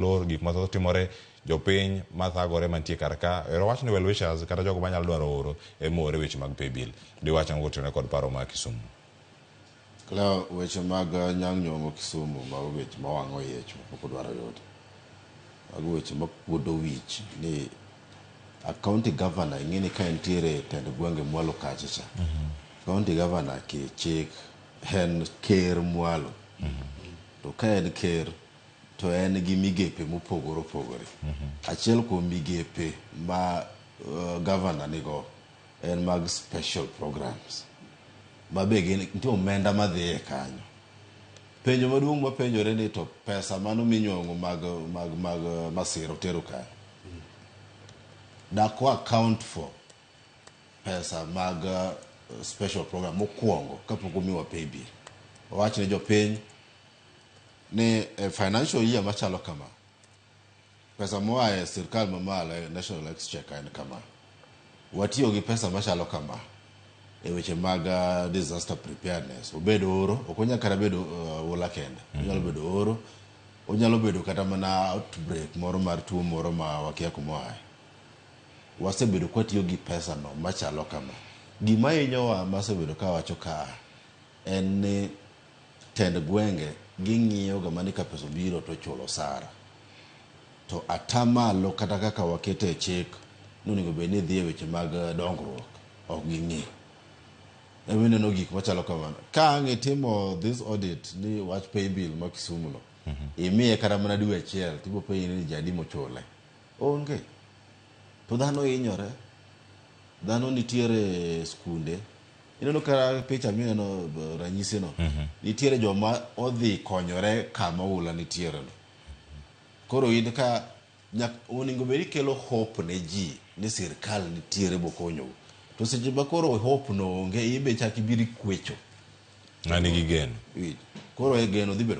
lor gik mathoth timore jopiny mathagore mantie kar ka ero wach ni well wishers kata jogo manyalo dwaro oro emore weche mag pay bill diwach ang'o kotenore kod paro ma Kisumu. Kla weche mag nyang' nyong'o Kisumu mag weche mawang'o yech mapok odwaro yudo mag weche mapuodo wich ni a county governor ing'eni ka entiere tend gwenge mwalo kacha cha county governor ke chik en ker mwalo to ka en ker to en gi migepe mopogore opogore achiel kuom migepe ma governor nigo en mag special programs ma be gin nitie omenda madhiye kanyo. Penjo maduong' mapenjore ni to pesa mano minyong'o mag masiro tero kanyo dakwa account for pesa mag special program mokwongo kapok omiwa pay bill. Owach ne jopiny ni financial year machalo kama pesa moa e sirkal mamalo National Exchequer en kama watiyo gi pesa machalo kama e weche mag disaster preparedness. Obedo oro ok onyal kata bedo ola kende onyalo bedo oro onyalo bedo kata mana outbreak moro mar tuo moro ma wakia kumoaye. Wasebedo kwatiyo gi pesa no machalo kama. Gima hinyowa masebedo ka wacho ka en ni tend gwenge ging'iyo ga mani ka pesa biro to chulo sara to atamalo kata kaka wakete chik nonego bed ni dhi e weche mag dongruok ok ging'i. Emineno gik machalo kamano ka ang' itimo this audit ni wach pay bill ma Kisumu no imiye kata mana dwe achiel tibo penji ni jadi mochule onge to dhano hinyore dhano nitiere skunde ineno ka picha mineno ranyisi no nitiere joma odhi konyore kama ula nitiere no koro in ka onego bedi kelo hope ne ji ni sirkal nitiere bokonyo to seche ma koro hope no onge ibe chak ibiri kwecho ng'ani gi geno koro e geno dhi bedo